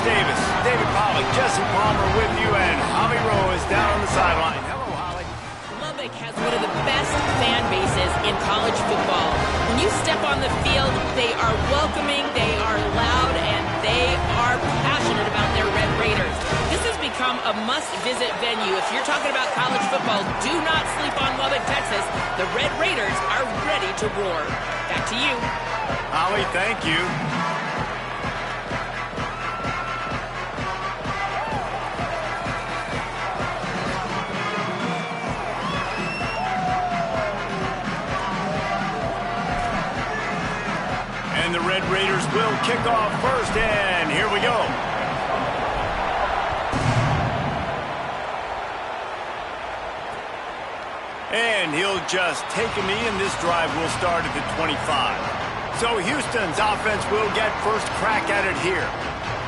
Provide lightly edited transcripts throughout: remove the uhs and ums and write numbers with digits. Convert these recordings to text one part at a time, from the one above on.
Davis, David Pollock, Jesse Palmer with you, and Holly Rowe is down on the sideline. Hello, Holly. Lubbock has one of the best fan bases in college football. When you step on the field, they are welcoming, they are loud, and they are passionate about their Red Raiders. This has become a must-visit venue. If you're talking about college football, do not sleep on Lubbock, Texas. The Red Raiders are ready to roar. Back to you. Holly, thank you. And the Red Raiders will kick off first, and here we go. And he'll just take a knee, and this drive will start at the 25. So Houston's offense will get first crack at it here.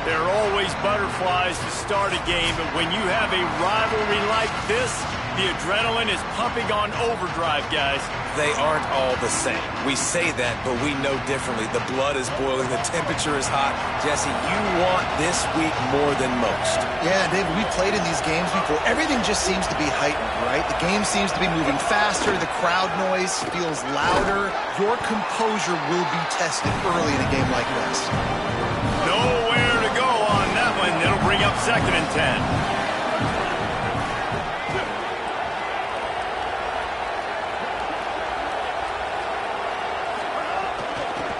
There are always butterflies to start a game, but when you have a rivalry like this, the adrenaline is pumping on overdrive, guys. They aren't all the same. We say that, but we know differently. The blood is boiling. The temperature is hot. Jesse, you want this week more than most. Yeah, David, we've played in these games before. Everything just seems to be heightened, right? The game seems to be moving faster. The crowd noise feels louder. Your composure will be tested early in a game like this. Nowhere to go on that one. It'll bring up 2nd and 10.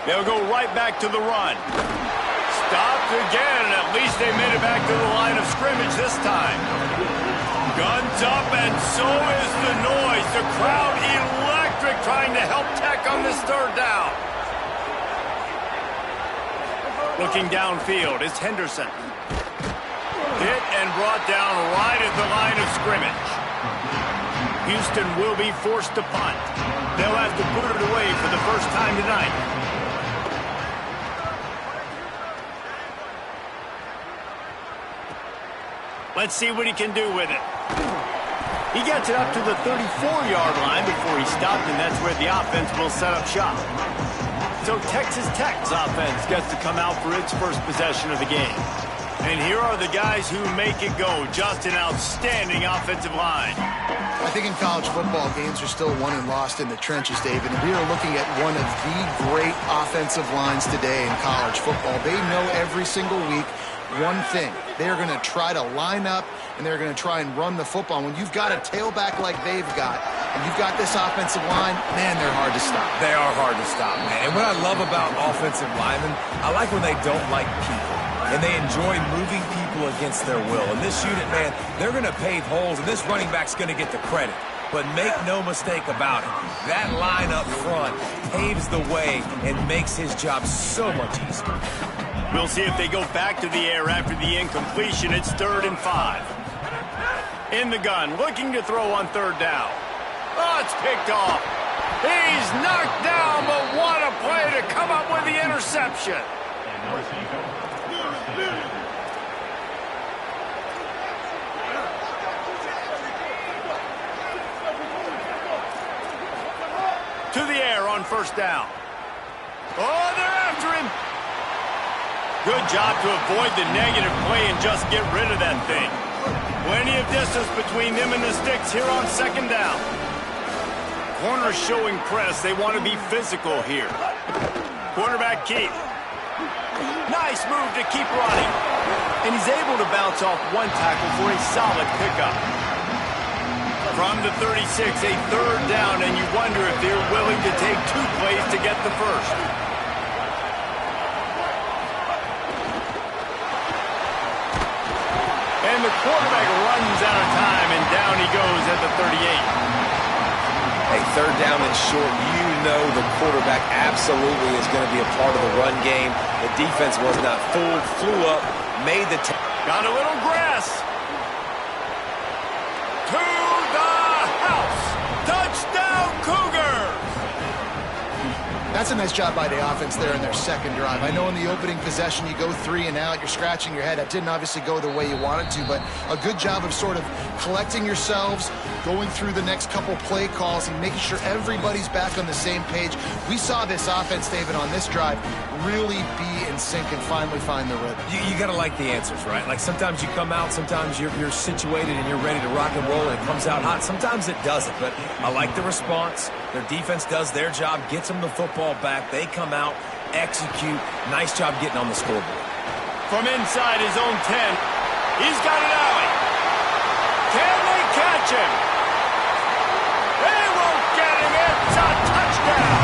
They'll go right back to the run. Stopped again. At least they made it back to the line of scrimmage this time. Guns up, and so is the noise. The crowd electric, trying to help Tech on this 3rd down. Looking downfield is Henderson. Hit and brought down right at the line of scrimmage. Houston will be forced to punt. They'll have to put it away for the first time tonight. Let's see what he can do with it. He gets it up to the 34-yard line before he stopped, and that's where the offense will set up shop. So Texas Tech's offense gets to come out for its first possession of the game. And here are the guys who make it go. Just an outstanding offensive line. I think in college football, games are still won and lost in the trenches, David. And we are looking at one of the great offensive lines today in college football. They know every single week one thing. They're going to try to line up, and they're going to try and run the football. When you've got a tailback like they've got, and you've got this offensive line, man, they're hard to stop. They are hard to stop, man. And what I love about offensive linemen, I like when they don't like people. And they enjoy moving people against their will. And this unit, man, they're going to pave holes, and this running back's going to get the credit. But make no mistake about it, that line up front paves the way and makes his job so much easier. We'll see if they go back to the air after the incompletion. It's 3rd and 5. In the gun, looking to throw on 3rd down. Oh, it's picked off. He's knocked down, but what a play to come up with the interception. To the air on 1st down. Oh, they're after him. Good job to avoid the negative play and just get rid of that thing. Plenty of distance between them and the sticks here on 2nd down. Corners showing press. They want to be physical here. Quarterback keep. Nice move to keep running. And he's able to bounce off one tackle for a solid pickup. From the 36, a 3rd down, and you wonder if they're willing to take 2 plays to get the first. And the quarterback runs out of time, and down he goes at the 38. A 3rd down and short, you know the quarterback absolutely is going to be a part of the run game. The defense was not fooled, flew up, made the got a little grass. To the house. Touchdown, Cougars. That's a nice job by the offense there in their second drive. I know in the opening possession you go 3 and out, you're scratching your head. That didn't obviously go the way you wanted to, but a good job of sort of collecting yourselves, going through the next couple play calls and making sure everybody's back on the same page. We saw this offense, David, on this drive really be in sync and finally find the rhythm. You got to like the answers, right? Like sometimes you come out, sometimes you're situated and you're ready to rock and roll and it comes out hot. Sometimes it doesn't, but I like the response. Their defense does their job, gets them the football back. They come out, execute. Nice job getting on the scoreboard. From inside his own 10, he's got an alley. Can they catch him? They won't get him. It's a touchdown.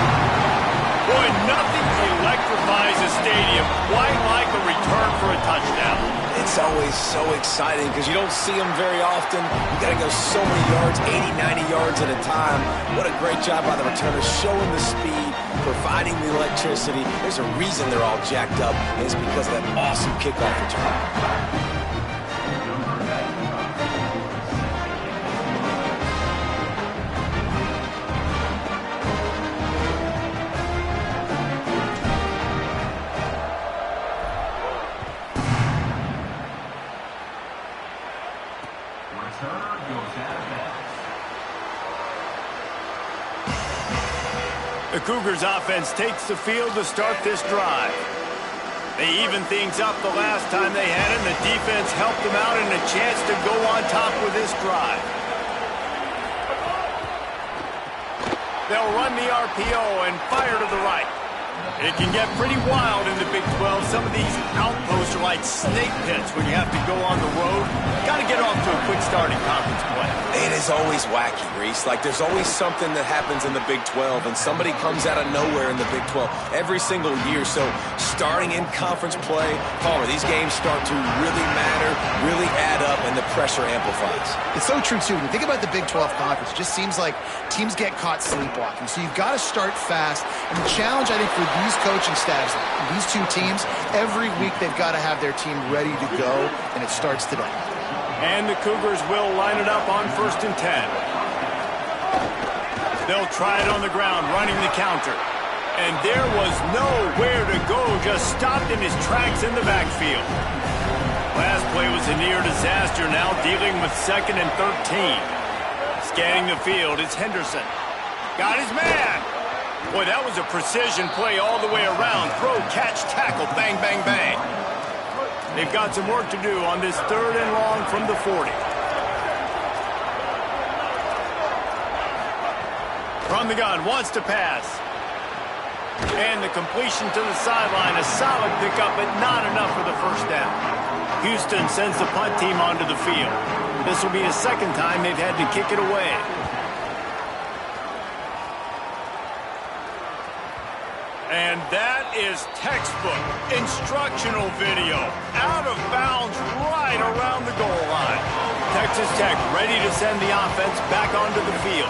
Boy, nothing electrifies a stadium quite like a return for a touchdown. It's always so exciting because you don't see them very often. You got to go so many yards, 80, 90 yards at a time. What a great job by the returners, showing the speed, providing the electricity. There's a reason they're all jacked up, and it's because of that awesome kickoff return. The Cougars offense takes the field to start this drive. They evened things up the last time they had it, and the defense helped them out and a chance to go on top with this drive. They'll run the RPO and fire to the right. It can get pretty wild in the Big 12. Some of these outposts are like snake pits when you have to go on the road. Got to get off to a quick start in conference play. It is always wacky, Reese. Like, there's always something that happens in the Big 12, and somebody comes out of nowhere in the Big 12 every single year. So, starting in conference play, Palmer, these games start to really matter, really add up, and the pressure amplifies. It's so true, too. When you think about the Big 12 Conference, it just seems like teams get caught sleepwalking. So, you've got to start fast. And the challenge, I think, for these coaching staffs, these two teams, every week they've got to have their team ready to go, and it starts today. And the Cougars will line it up on 1st and 10. They'll try it on the ground, running the counter. And there was nowhere to go, just stopped in his tracks in the backfield. Last play was a near disaster, now dealing with 2nd and 13. Scanning the field, it's Henderson. Got his man. Boy, that was a precision play all the way around. Throw, catch, tackle, bang, bang, bang. They've got some work to do on this 3rd and long from the 40. From the gun, wants to pass. And the completion to the sideline, a solid pickup, but not enough for the first down. Houston sends the punt team onto the field. This will be the 2nd time they've had to kick it away. And that is textbook instructional video. Out of bounds right around the goal line. Texas Tech ready to send the offense back onto the field.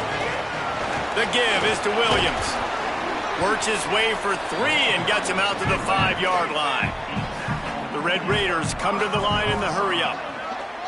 The give is to Williams. Works his way for 3 and gets him out to the 5-yard line. The Red Raiders come to the line in the hurry-up.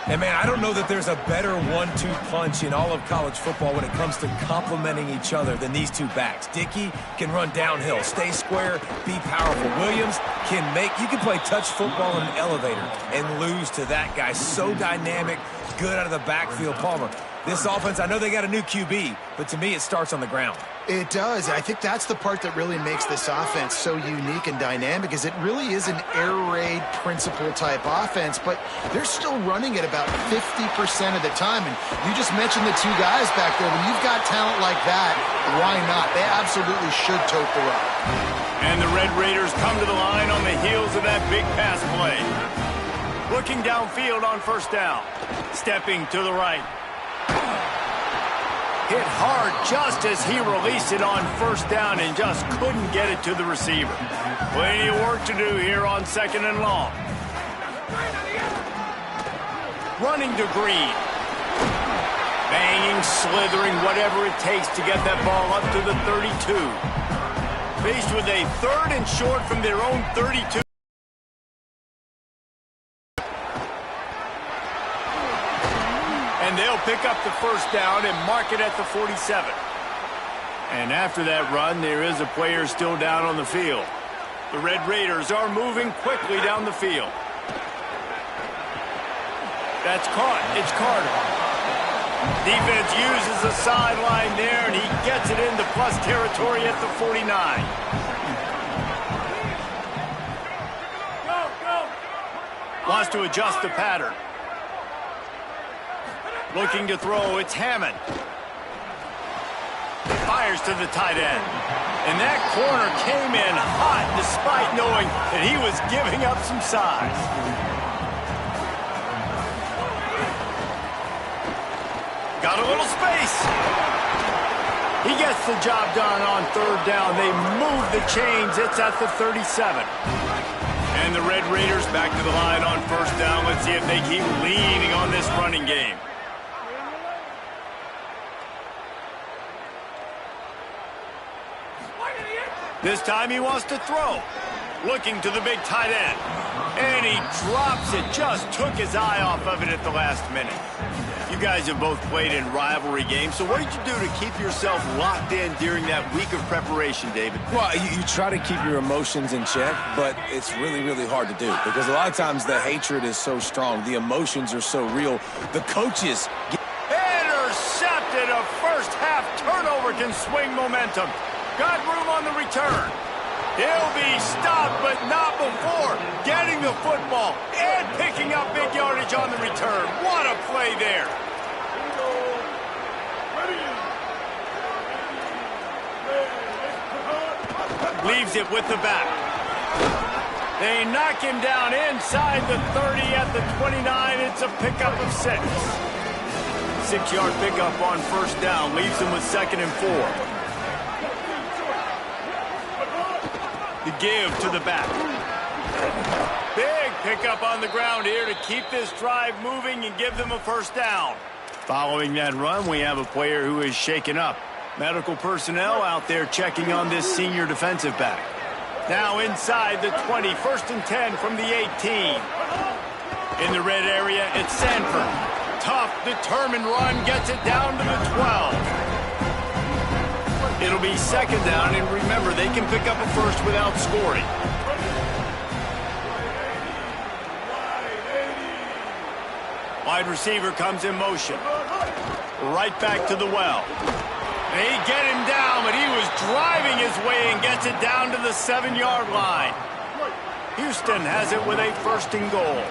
And, man, I don't know that there's a better 1-2 punch in all of college football when it comes to complementing each other than these two backs. Dickey can run downhill, stay square, be powerful. Williams can you can play touch football in an elevator and lose to that guy. So dynamic, good out of the backfield. Palmer, this offense, I know they got a new QB, but to me it starts on the ground. It does. I think that's the part that really makes this offense so unique and dynamic, is it really is an air raid principle type offense, but they're still running at about 50% of the time. And you just mentioned the two guys back there. When you've got talent like that, why not? They absolutely should tote the rock. And the Red Raiders come to the line on the heels of that big pass play. Looking downfield on 1st down. Stepping to the right. Hit hard just as he released it on 1st down and just couldn't get it to the receiver. Plenty of work to do here on 2nd and long. Running to Green. Banging, slithering, whatever it takes to get that ball up to the 32. Faced with a 3rd and short from their own 32. And they'll pick up the 1st down and mark it at the 47. And after that run, there is a player still down on the field. The Red Raiders are moving quickly down the field. That's caught. It's Carter. Defense uses the sideline there, and he gets it into plus territory at the 49. Wants to adjust the pattern. Looking to throw, it's Hammond. Fires to the tight end. And that corner came in hot despite knowing that he was giving up some size. Got a little space. He gets the job done on third down. They move the chains. It's at the 37. And the Red Raiders back to the line on first down. Let's see if they keep leaning on this running game. This time he wants to throw. Looking to the big tight end. And he drops it. Just took his eye off of it at the last minute. You guys have both played in rivalry games, so what did you do to keep yourself locked in during that week of preparation, David? Well, you try to keep your emotions in check, but it's really, really hard to do because a lot of times the hatred is so strong. The emotions are so real. The coaches get intercepted. A first-half turnover can swing momentum. Got room on the return. He'll be stopped, but not before getting the football and picking up big yardage on the return. What a play there. Leaves it with the back. They knock him down inside the 30 at the 29. It's a pickup of 6. 6-yard pickup on first down. Leaves him with 2nd and 4. The give to the back. Big pickup on the ground here to keep this drive moving and give them a first down. Following that run, we have a player who is shaken up. Medical personnel out there checking on this senior defensive back. Now inside the 20, 1st and 10 from the 18. In the red area, it's Sanford. Tough, determined run, gets it down to the 12. It'll be 2nd down, and remember, they can pick up a first without scoring. Wide receiver comes in motion. Right back to the well. They get him down, but he was driving his way and gets it down to the 7-yard line. Houston has it with a 1st and goal.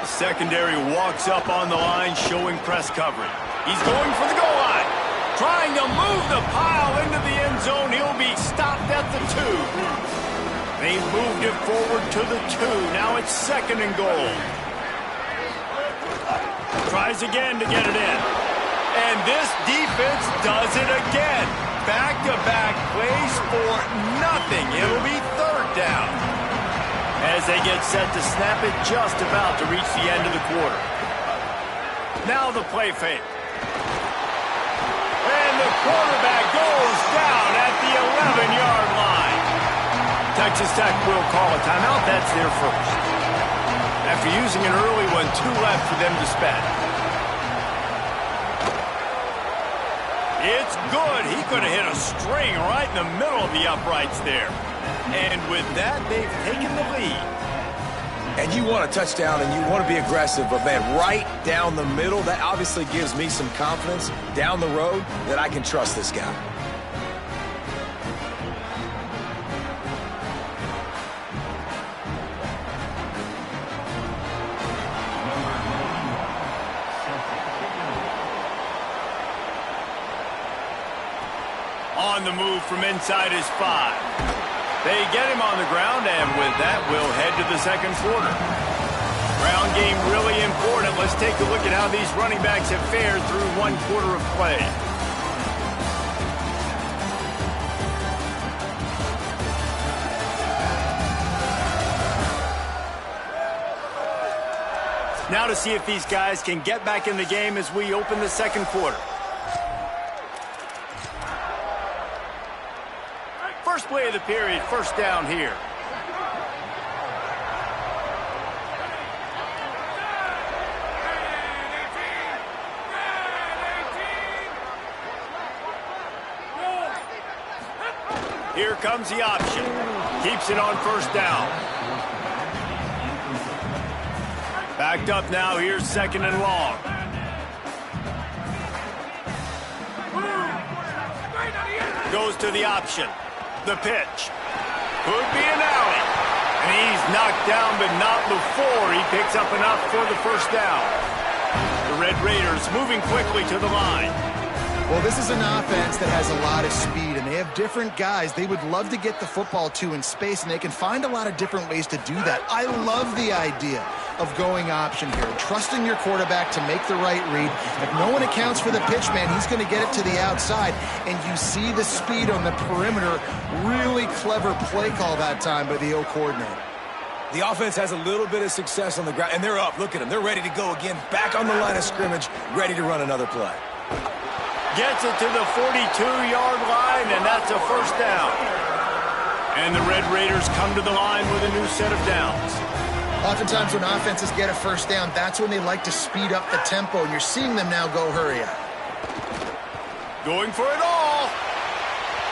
The secondary walks up on the line, showing press coverage. He's going for the goal line. Trying to move the pile into the end zone. He'll be stopped at the 2. They moved it forward to the 2. Now it's 2nd and goal. Tries again to get it in. And this defense does it again. Back-to-back plays for nothing. It'll be 3rd down. As they get set to snap it, just about to reach the end of the quarter. Now the play fake. And the quarterback goes down at the 11-yard line. Texas Tech will call a timeout. That's their first. After using an early one, 2 left for them to spend. It's good. He could have hit a string right in the middle of the uprights there. And with that, they've taken the lead. And you want a touchdown and you want to be aggressive, but man, right down the middle, that obviously gives me some confidence down the road that I can trust this guy. On the move from inside his 5. They get him on the ground, and with that, we'll head to the 2nd quarter. Ground game really important. Let's take a look at how these running backs have fared through 1 quarter of play. Now to see if these guys can get back in the game as we open the 2nd quarter. First play of the period, 1st down here. Here comes the option. Keeps it on first down. Backed up now. Here's 2nd and long. Goes to the option. The pitch. Could be an alley. And he's knocked down, but not before he picks up enough for the first down. The Red Raiders moving quickly to the line. Well, this is an offense that has a lot of speed, and they have different guys they would love to get the football to in space, and they can find a lot of different ways to do that. I love the idea of going option here, trusting your quarterback to make the right read. If no one accounts for the pitch, man, he's going to get it to the outside, and you see the speed on the perimeter. Really clever play call that time by the O coordinator. The offense has a little bit of success on the ground, and they're up. Look at them. They're ready to go again, back on the line of scrimmage, ready to run another play. Gets it to the 42-yard line, and that's a first down. And the Red Raiders come to the line with a new set of downs. Oftentimes when offenses get a first down, that's when they like to speed up the tempo, and you're seeing them now go hurry up. Going for it all.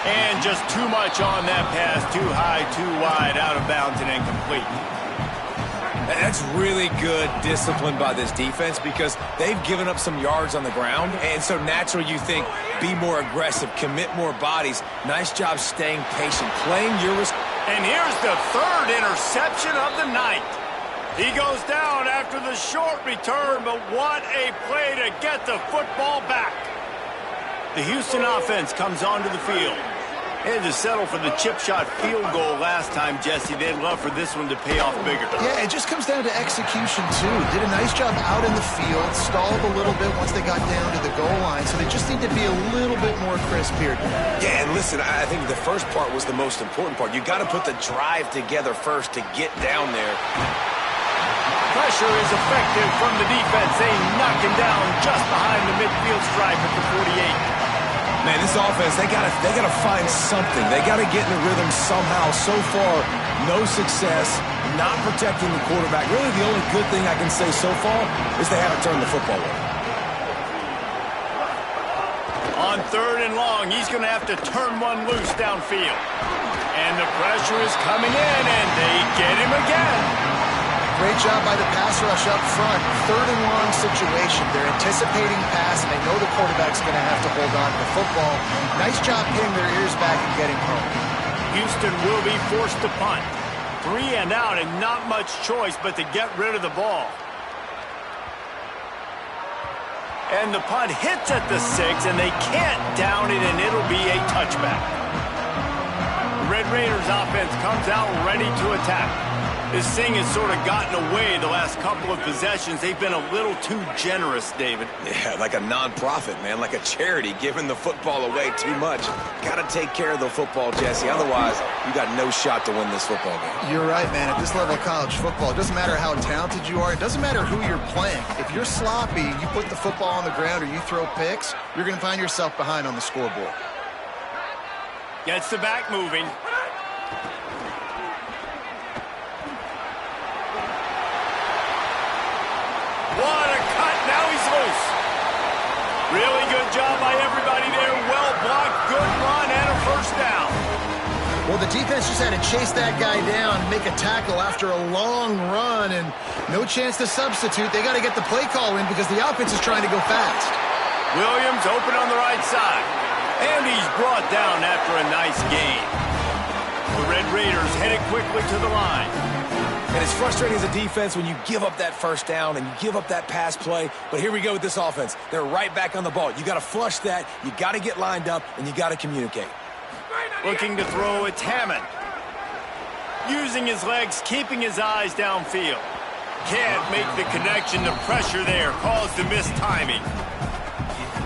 And just too much on that pass. Too high, too wide, out of bounds, and incomplete. That's really good discipline by this defense because they've given up some yards on the ground, and so naturally you think, be more aggressive, commit more bodies. Nice job staying patient, playing your risk. And here's the 3rd interception of the night. He goes down after the short return, but what a play to get the football back. The Houston offense comes onto the field. They had to settle for the chip shot field goal last time, Jesse. They'd love for this one to pay off bigger. Yeah, it just comes down to execution, too. Did a nice job out in the field, stalled a little bit once they got down to the goal line, so they just need to be a little bit more crisp here. Yeah, and listen, I think the first part was the most important part. You got to put the drive together first to get down there. Pressure is effective from the defense. They knock him down just behind the midfield stripe at the 48. Man, this offense, they gotta find something. They gotta get in the rhythm somehow. So far, no success, not protecting the quarterback. Really, the only good thing I can say so far is they haven't turned the football over. On 3rd and long, he's going to have to turn one loose downfield. And the pressure is coming in, and they get him again. Great job by the pass rush up front. 3rd and long situation. They're anticipating pass, and they know the quarterback's going to have to hold on to the football. Nice job pinning their ears back and getting home. Houston will be forced to punt. 3 and out, and not much choice but to get rid of the ball. And the punt hits at the 6, and they can't down it, and it'll be a touchback. The Red Raiders offense comes out ready to attack. This thing has sort of gotten away the last couple of possessions. They've been a little too generous, David. Yeah, like a non-profit, man, like a charity, giving the football away too much. Got to take care of the football, Jesse. Otherwise, you got no shot to win this football game. You're right, man. At this level of college football, it doesn't matter how talented you are. It doesn't matter who you're playing. If you're sloppy, you put the football on the ground or you throw picks, you're going to find yourself behind on the scoreboard. Gets the back moving. What a cut. Now he's loose. Really good job by everybody there. Well blocked, good run, and a first down. Well, the defense just had to chase that guy down, make a tackle after a long run, and no chance to substitute. They got to get the play call in because the offense is trying to go fast. Williams open on the right side. And he's brought down after a nice gain. The Red Raiders headed quickly to the line. And it's frustrating as a defense when you give up that first down and you give up that pass play. But here we go with this offense. They're right back on the ball. You got to flush that. You got to get lined up, and you got to communicate. Looking to throw, it's Hammond. Using his legs, keeping his eyes downfield. Can't make the connection. The pressure there caused the missed timing.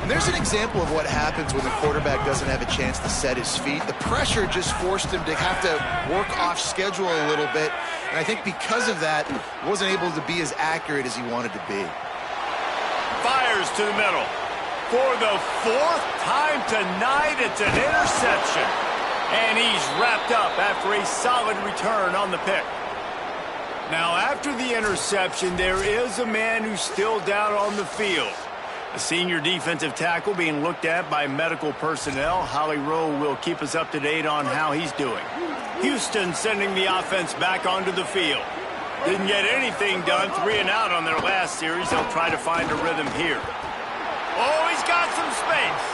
And there's an example of what happens when the quarterback doesn't have a chance to set his feet. The pressure just forced him to have to work off schedule a little bit. And I think because of that, he wasn't able to be as accurate as he wanted to be. Fires to the middle. For the 4th time tonight, it's an interception. And he's wrapped up after a solid return on the pick. Now, after the interception, there is a man who's still down on the field. A senior defensive tackle being looked at by medical personnel. Holly Rowe will keep us up to date on how he's doing. Houston sending the offense back onto the field. Didn't get anything done, 3 and out on their last series. They'll try to find a rhythm here. Oh, he's got some space.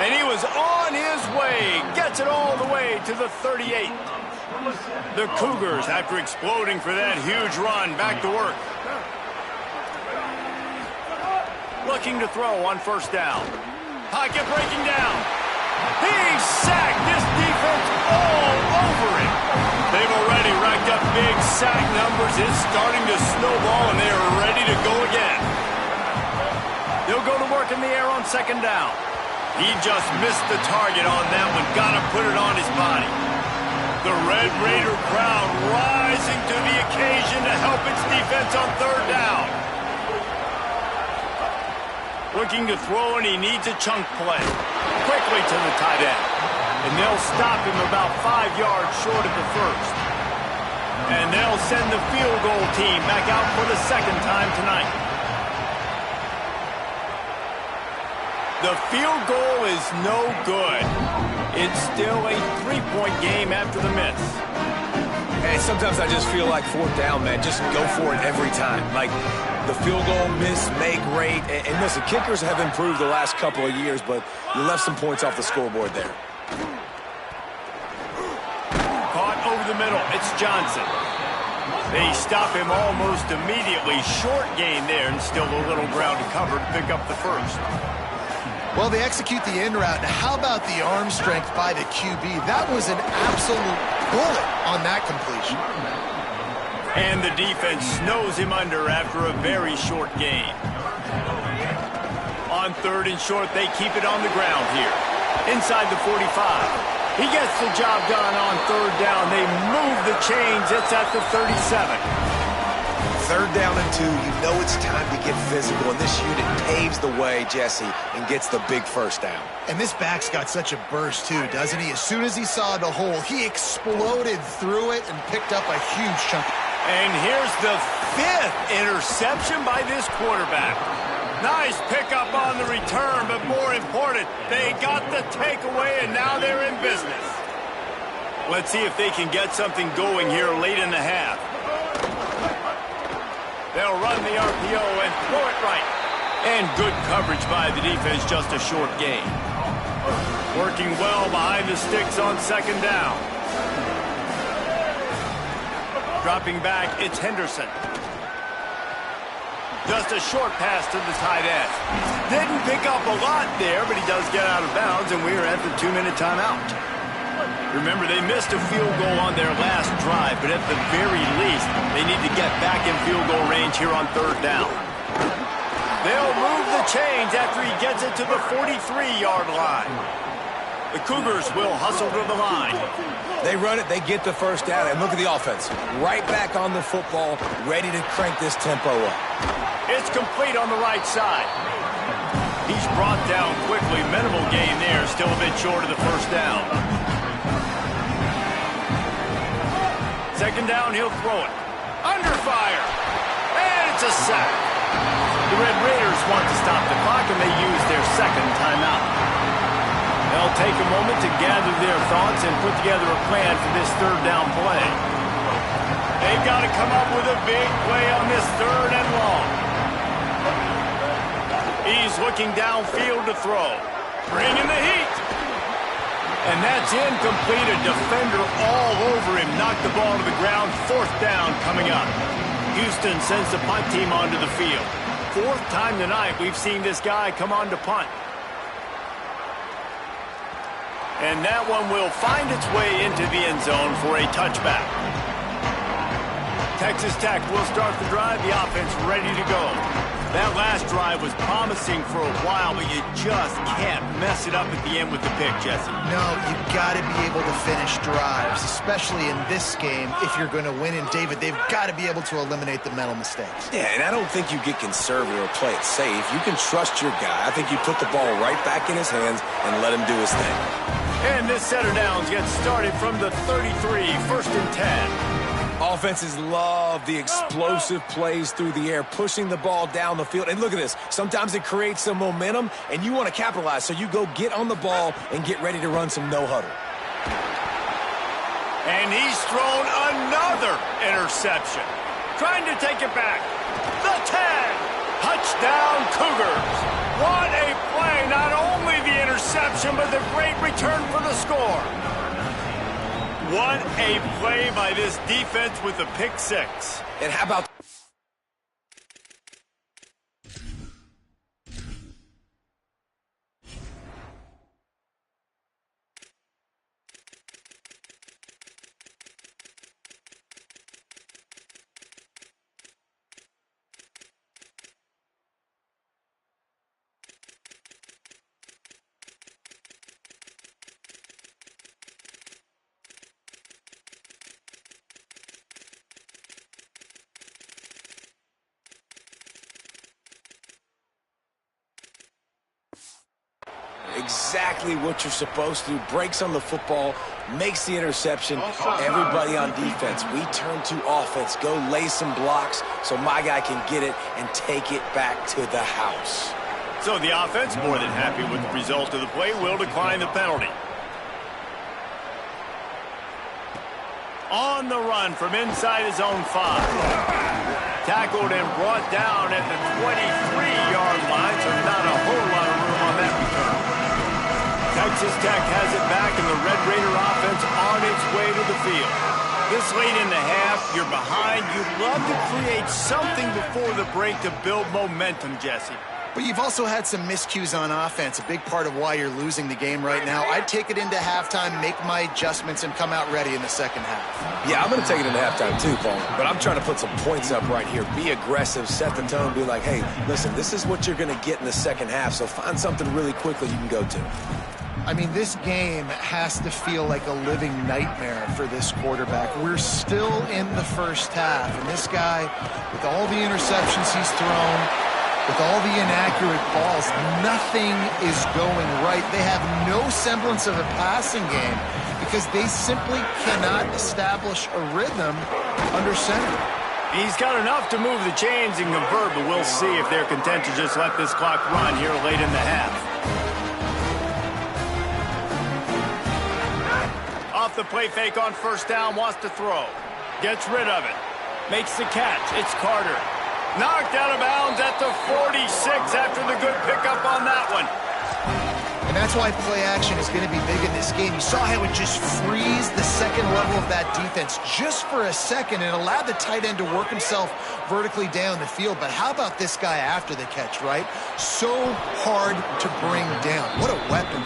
And he was on his way. Gets it all the way to the 38. The Cougars, after exploding for that huge run, back to work. Looking to throw on first down. Pocket breaking down. He's sacked. This defense all over him. They've already racked up big sack numbers. It's starting to snowball, and they are ready to go again. They'll go to work in the air on second down. He just missed the target on that one. Got to put it on his body. The Red Raider crowd rising to the occasion to help its defense on third down. Looking to throw, and he needs a chunk play. Quickly to the tight end. And they'll stop him about 5 yards short of the first. And they'll send the field goal team back out for the second time tonight. The field goal is no good. It's still a 3-point game after the miss. Hey, sometimes I just feel like fourth down, man. Just go for it every time. Like the field goal miss, make rate. And listen, kickers have improved the last couple of years, but you left some points off the scoreboard there. Caught over the middle. It's Johnson. They stop him almost immediately. Short gain there, and still a little ground to cover to pick up the first. Well, they execute the in route. How about the arm strength by the QB? That was an absolute bullet on that completion. And the defense snows him under after a very short gain. On third and short, they keep it on the ground here. Inside the 45. He gets the job done on third down. They move the chains. It's at the 37. Third down and 2, you know it's time to get physical, and this unit paves the way, Jesse, and gets the big first down. And this back's got such a burst, too, doesn't he? As soon as he saw the hole, he exploded through it and picked up a huge chunk. And here's the 5th interception by this quarterback. Nice pickup on the return, but more important, they got the takeaway, and now they're in business. Let's see if they can get something going here late in the half. They'll run the RPO and throw it right. And good coverage by the defense, just a short gain. Working well behind the sticks on second down. Dropping back, it's Henderson. Just a short pass to the tight end. Didn't pick up a lot there, but he does get out of bounds, and we're at the 2-minute timeout. Remember, they missed a field goal on their last drive, but at the very least, they need to get back in field goal range here on third down. They'll move the chains after he gets it to the 43-yard line. The Cougars will hustle to the line. They run it, they get the first down, and look at the offense. Right back on the football, ready to crank this tempo up. It's complete on the right side. He's brought down quickly. Minimal gain there, still a bit short of the first down. Second down, he'll throw it. Under fire. And it's a sack. The Red Raiders want to stop the clock, and they use their second timeout. They'll take a moment to gather their thoughts and put together a plan for this third down play. They've got to come up with a big play on this third and long. He's looking downfield to throw. Bringing the heat. And that's incomplete. A defender all over him. Knocked the ball to the ground. Fourth down coming up. Houston sends the punt team onto the field. Fourth time tonight we've seen this guy come on to punt. And that one will find its way into the end zone for a touchback. Texas Tech will start the drive. The offense ready to go. That last drive was promising for a while, but you just can't mess it up at the end with the pick, Jesse. No, you've got to be able to finish drives, especially in this game if you're going to win. And, David, they've got to be able to eliminate the mental mistakes. Yeah, and I don't think you get conservative or play it safe. You can trust your guy. I think you put the ball right back in his hands and let him do his thing. And this setter downs gets started from the 33, first and 10. Offenses love the explosive plays through the air, pushing the ball down the field. And look at this. Sometimes it creates some momentum, and you want to capitalize. So you go get on the ball and get ready to run some no-huddle. And he's thrown another interception. Trying to take it back. The 10. Touchdown, Cougars. What a play. Not only the interception, but the great return for the score. What a play by this defense with the pick six. And how about... Exactly what you're supposed to do. Breaks on the football, makes the interception. Everybody on defense, we turn to offense. Go lay some blocks so my guy can get it and take it back to the house. So the offense, more than happy with the result of the play, will decline the penalty. On the run from inside his own 5. Tackled and brought down at the 23-yard line, so not a whole lot of room on that return. Texas Tech has it back, and the Red Raider offense on its way to the field. This late in the half, you're behind. You'd love to create something before the break to build momentum, Jesse. But you've also had some miscues on offense, a big part of why you're losing the game right now. I'd take it into halftime, make my adjustments, and come out ready in the second half. Yeah, I'm going to take it into halftime too, Paul. But I'm trying to put some points up right here. Be aggressive, set the tone, be like, hey, listen, this is what you're going to get in the second half, so find something really quickly you can go to. I mean, this game has to feel like a living nightmare for this quarterback. We're still in the first half, and this guy, with all the interceptions he's thrown, with all the inaccurate balls, nothing is going right. They have no semblance of a passing game because they simply cannot establish a rhythm under center. He's got enough to move the chains and convert, but we'll see if they're content to just let this clock run here late in the half. Off the play fake on first down, wants to throw. Gets rid of it. Makes the catch. It's Carter. Knocked out of bounds at the 46 after the good pickup on that one. And that's why play action is going to be big in this game. You saw how it just frees the second level of that defense just for a second and allowed the tight end to work himself vertically down the field. But how about this guy after the catch, right? So hard to bring down. What a weapon.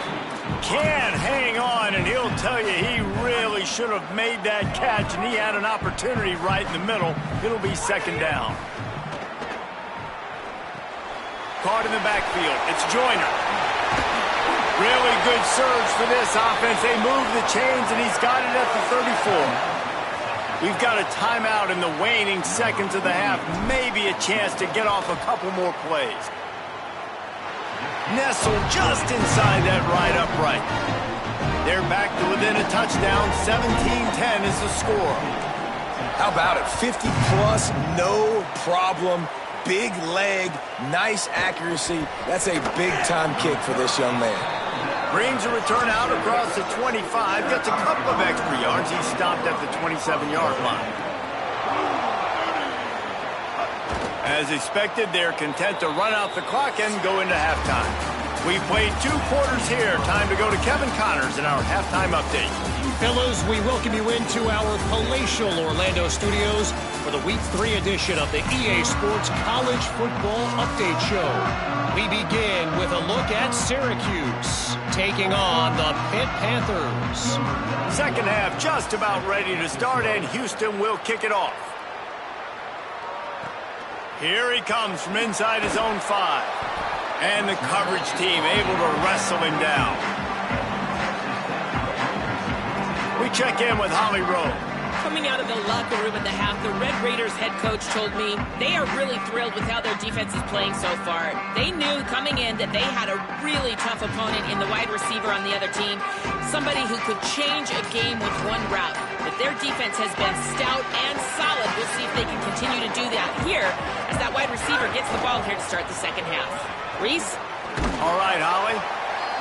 Can hang on, and he'll tell you he really should have made that catch, and he had an opportunity right in the middle. It'll be second down. Caught in the backfield. It's Joyner. Really good surge for this offense. They move the chains, and he's got it at the 34. We've got a timeout in the waning seconds of the half. Maybe a chance to get off a couple more plays. Nestled just inside that right upright. They're back to within a touchdown. 17-10 is the score. How about it? 50-plus, no problem. Big leg, nice accuracy. That's a big-time kick for this young man. Brings a return out across the 25. Gets a couple of extra yards. He's stopped at the 27-yard line. As expected, they're content to run out the clock and go into halftime. We played 2 quarters here. Time to go to Kevin Connors in our halftime update. Fellows, we welcome you into our palatial Orlando studios for the Week 3 edition of the EA Sports College Football Update Show. We begin with a look at Syracuse taking on the Pitt Panthers. Second half just about ready to start, and Houston will kick it off. Here he comes from inside his own 5. And the coverage team able to wrestle him down. We check in with Holly Rowe. Coming out of the locker room at the half, the Red Raiders head coach told me they are really thrilled with how their defense is playing so far. They knew coming in that they had a really tough opponent in the wide receiver on the other team, somebody who could change a game with one route. But their defense has been stout and solid. We'll see if they can continue to do that here as that wide receiver gets the ball here to start the second half. Reese? All right, Holly.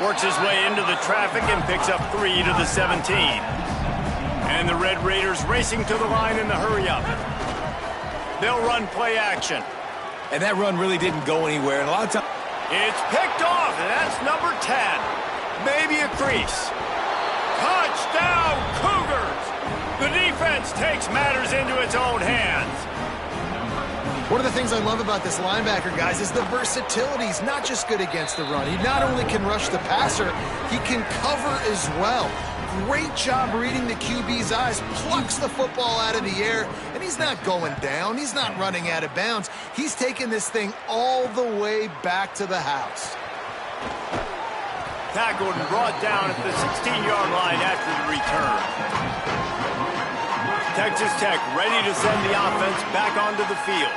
Works his way into the traffic and picks up 3 to the 17. And the Red Raiders racing to the line in the hurry-up. They'll run play action. And that run really didn't go anywhere. And a lot of times, It's picked off, and that's number 10. Maybe a crease. Touchdown, Cougars! The defense takes matters into its own hands. One of the things I love about this linebacker, guys, is the versatility. He's not just good against the run. He not only can rush the passer, he can cover as well. Great job reading the QB's eyes, plucks the football out of the air, and he's not going down. He's not running out of bounds. He's taking this thing all the way back to the house. Tackled and brought down at the 16-yard line after the return. Texas Tech ready to send the offense back onto the field.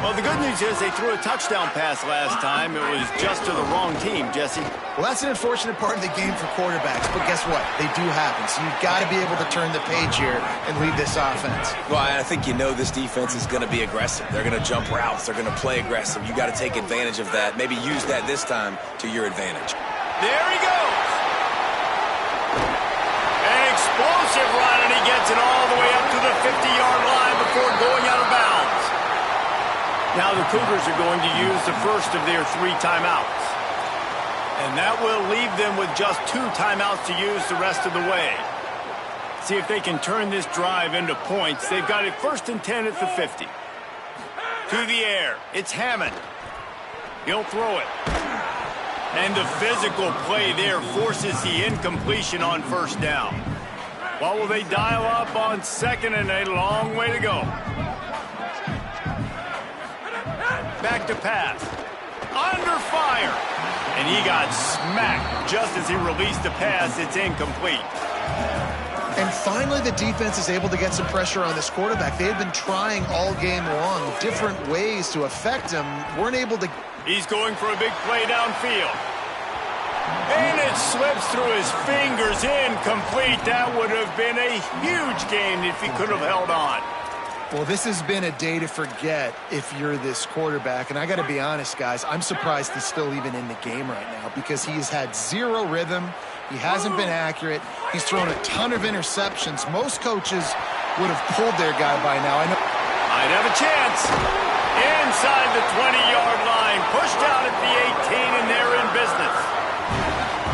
Well, the good news is they threw a touchdown pass last time. It was just to the wrong team, Jesse. Well, that's an unfortunate part of the game for quarterbacks, but guess what? They do happen, so you've got to be able to turn the page here and lead this offense. well, I think you know this defense is going to be aggressive. They're going to jump routes. They're going to play aggressive. You got to take advantage of that. Maybe use that this time to your advantage. There he goes. An explosive run, and he gets it all the way up to the 50-yard line before going out of bounds. Now the Cougars are going to use the first of their 3 timeouts. And that will leave them with just 2 timeouts to use the rest of the way. See if they can turn this drive into points. They've got it 1st and 10 at the 50. To the air. It's Hammond. He'll throw it. And the physical play there forces the incompletion on 1st down. What will they dial up on 2nd and a long way to go? Back to pass. Under fire. And he got smacked just as he released the pass. It's incomplete. And finally, the defense is able to get some pressure on this quarterback. They had been trying all game long, different ways to affect him. Weren't able to... He's going for a big play downfield. And it slips through his fingers. Incomplete. That would have been a huge gain if he could have held on. Well, this has been a day to forget if you're this quarterback. And I got to be honest, guys, I'm surprised he's still even in the game right now because he's had 0 rhythm. He hasn't been accurate. He's thrown a ton of interceptions. Most coaches would have pulled their guy by now. I know. Might have a chance. Inside the 20-yard line. Pushed out at the 18, and they're in business.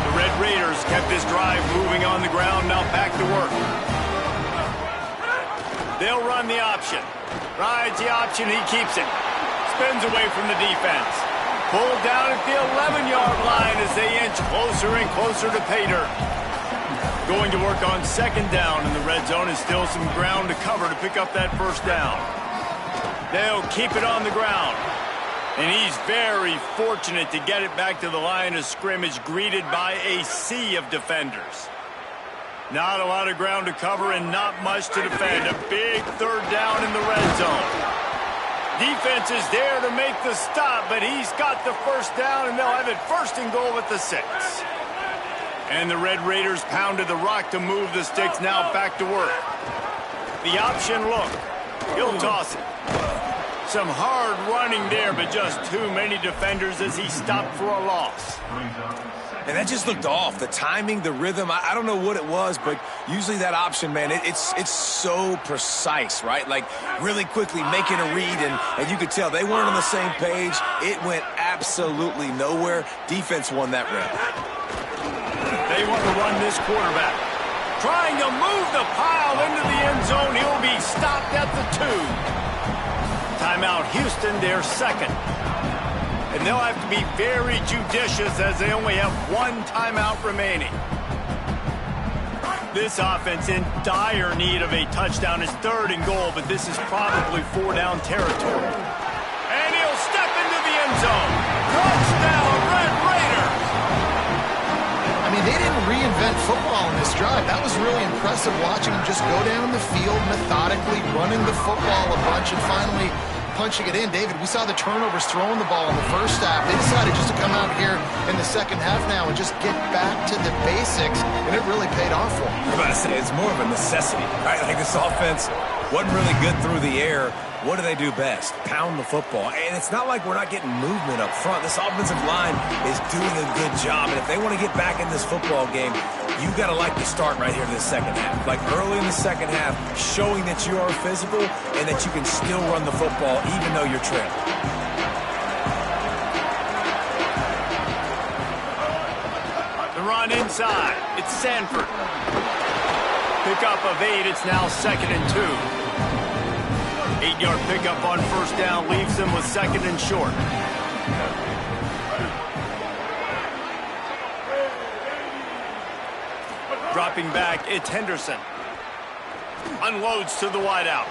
The Red Raiders kept this drive moving on the ground. Now back to work. They'll run the option. Rides the option, he keeps it. Spins away from the defense. Pulled down at the 11-yard line as they inch closer and closer to pay dirt. Going to work on 2nd down, and the red zone is still some ground to cover to pick up that 1st down. They'll keep it on the ground. And he's very fortunate to get it back to the line of scrimmage, greeted by a sea of defenders. Not a lot of ground to cover and not much to defend. A big 3rd down in the red zone. Defense is there to make the stop, but he's got the 1st down, and they'll have it 1st and goal at the 6. And the Red Raiders pounded the rock to move the sticks. Now back to work. The option look. He'll toss it. Some hard running there, but just too many defenders as he stopped for a loss. And that just looked off. The timing, the rhythm, I don't know what it was, but usually that option, man, it's so precise, right? Like really quickly making a read, and you could tell they weren't on the same page. It went absolutely nowhere. Defense won that round. They want to run this quarterback. Trying to move the pile into the end zone. He'll be stopped at the 2. Timeout Houston, their 2nd. And they'll have to be very judicious as they only have 1 timeout remaining. This offense in dire need of a touchdown. Is 3rd and goal, but this is probably 4-down territory. And he'll step into the end zone. Touchdown, Red Raiders! I mean, they didn't reinvent football in this drive. That was really impressive watching them just go down the field methodically, running the football a bunch, and finally punching it in. David, we saw the turnovers throwing the ball in the first half. They decided just to come out here in the second half now and just get back to the basics, and it really paid off for them. I'm about to say, it's more of a necessity, right? Like, this offense wasn't really good through the air. What do they do best? Pound the football. And it's not like we're not getting movement up front. This offensive line is doing a good job. And if they want to get back in this football game, you got to like the start right here in the second half. Like early in the second half, showing that you are physical and that you can still run the football even though you're trailing. The run inside. It's Sanford. Pickup of 8. It's now 2nd and 2. 8-yard pickup on first down leaves them with 2nd and short. Dropping back, it's Henderson. Unloads to the wideout.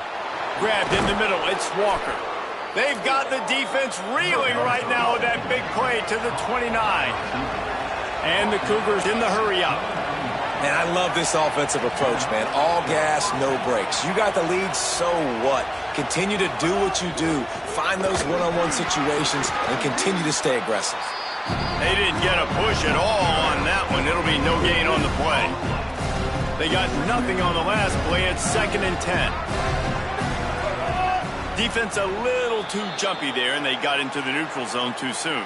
Grabbed in the middle, it's Walker. They've got the defense reeling right now with that big play to the 29. And the Cougars in the hurry up. And I love this offensive approach, man. All gas, no brakes. You got the lead, so what? Continue to do what you do. Find those one-on-one situations and continue to stay aggressive. They didn't get a push at all on that one. It'll be no gain on the play. They got nothing on the last play. It's 2nd and 10. Defense a little too jumpy there, and they got into the neutral zone too soon.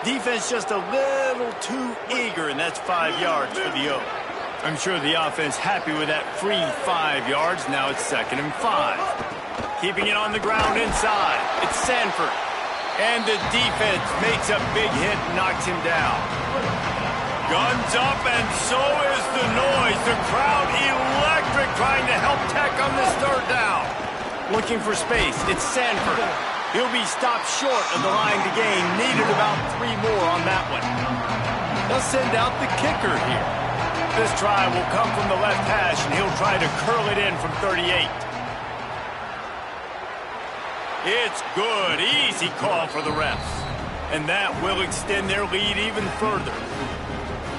Defense just a little too eager, and that's 5 yards for the Oak. I'm sure the offense happy with that free 5 yards. Now it's 2nd and 5. Keeping it on the ground inside. It's Sanford. And the defense makes a big hit and knocks him down. Guns up, and so is the noise. The crowd electric, trying to help Tech on this 3rd down. Looking for space. It's Sanford. He'll be stopped short of the line to gain. Needed about 3 more on that one. They'll send out the kicker here. This try will come from the left hash, and he'll try to curl it in from 38. It's good. Easy call for the refs. And that will extend their lead even further.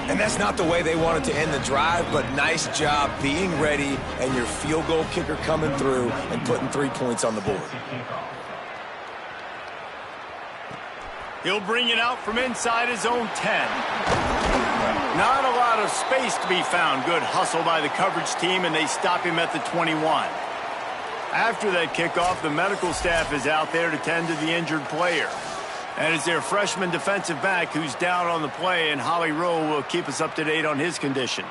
And that's not the way they wanted to end the drive, but nice job being ready and your field goal kicker coming through and putting 3 points on the board. He'll bring it out from inside his own 10. Not a lot of space to be found. Good hustle by the coverage team, and they stop him at the 21. After that kickoff, the medical staff is out there to tend to the injured player. And it's their freshman defensive back who's down on the play, and Holly Rowe will keep us up to date on his condition.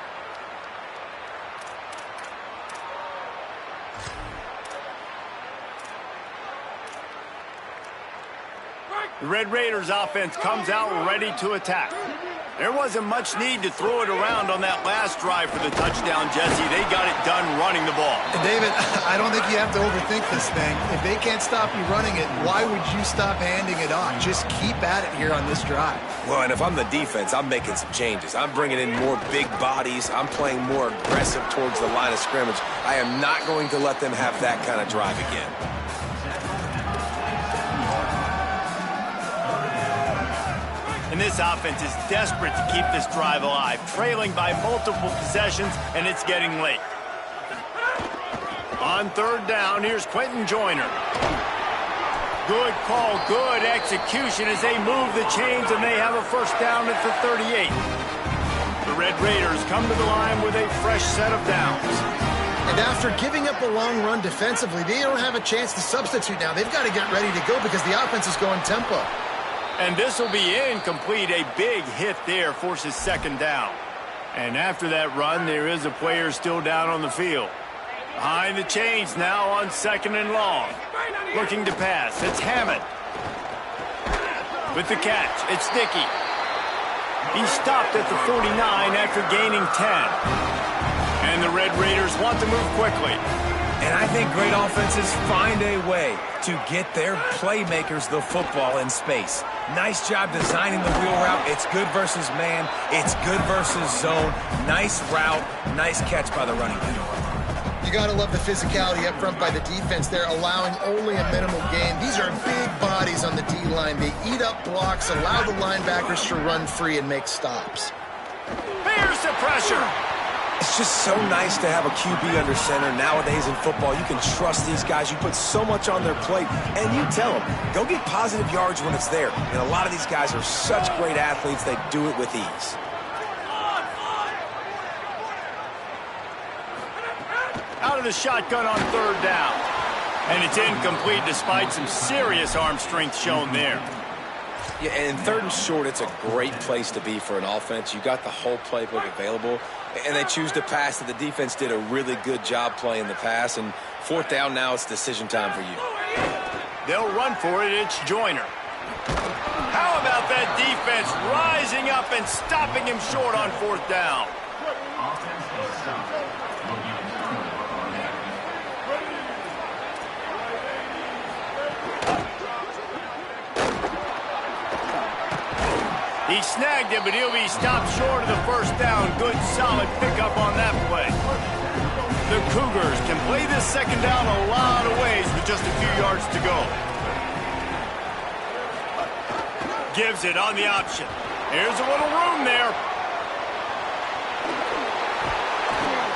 The Red Raiders offense comes out ready to attack. There wasn't much need to throw it around on that last drive for the touchdown, Jesse. They got it done running the ball. And David, I don't think you have to overthink this thing. If they can't stop you running it, why would you stop handing it off? Just keep at it here on this drive. Well, and if I'm the defense, I'm making some changes. I'm bringing in more big bodies. I'm playing more aggressive towards the line of scrimmage. I am not going to let them have that kind of drive again. And this offense is desperate to keep this drive alive, trailing by multiple possessions, and it's getting late. On 3rd down, here's Quentin Joyner. Good call, good execution as they move the chains, and they have a 1st down at the 38. The Red Raiders come to the line with a fresh set of downs. And after giving up a long run defensively, they don't have a chance to substitute now. They've got to get ready to go because the offense is going tempo. And this will be incomplete. A big hit there forces 2nd down. And after that run, there is a player still down on the field. Behind the chains now on 2nd and long. Looking to pass. It's Hammond. With the catch, it's Dickey. He stopped at the 49 after gaining 10. And the Red Raiders want to move quickly. And I think great offenses find a way to get their playmakers the football in space. Nice job designing the wheel route. It's good versus man. It's good versus zone. Nice route. Nice catch by the running back. You got to love the physicality up front by the defense. They're allowing only a minimal gain. These are big bodies on the D-line. They eat up blocks, allow the linebackers to run free and make stops. Here's the pressure. It's just so nice to have a QB under center. Nowadays in football, you can trust these guys. You put so much on their plate, and you tell them, go get positive yards when it's there. And a lot of these guys are such great athletes, they do it with ease. Out of the shotgun on third down. And it's incomplete despite some serious arm strength shown there. Yeah, and third and short, it's a great place to be for an offense. You got the whole playbook available, and they choose to pass. And the defense did a really good job playing the pass. And fourth down now, it's decision time for you. They'll run for it. It's Joyner. How about that defense rising up and stopping him short on fourth down? He snagged it, but he'll be stopped short of the first down. Good, solid pickup on that play. The Cougars can play this second down a lot of ways with just a few yards to go. Gives it on the option. Here's a little room there.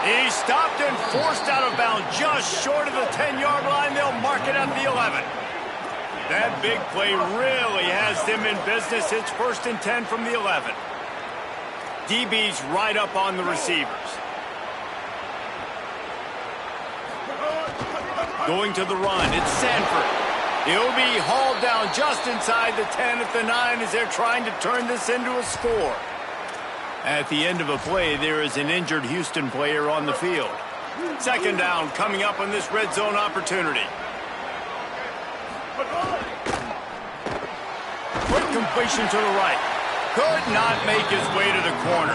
He's stopped and forced out of bounds just short of the 10-yard line. They'll mark it at the 11. That big play really has them in business. It's 1st and 10 from the 11. DB's right up on the receivers. Going to the run, it's Sanford. He'll be hauled down just inside the 10 at the 9 as they're trying to turn this into a score. At the end of a play, there is an injured Houston player on the field. Second down coming up on this red zone opportunity. Quick completion to the right. Could not make his way to the corner.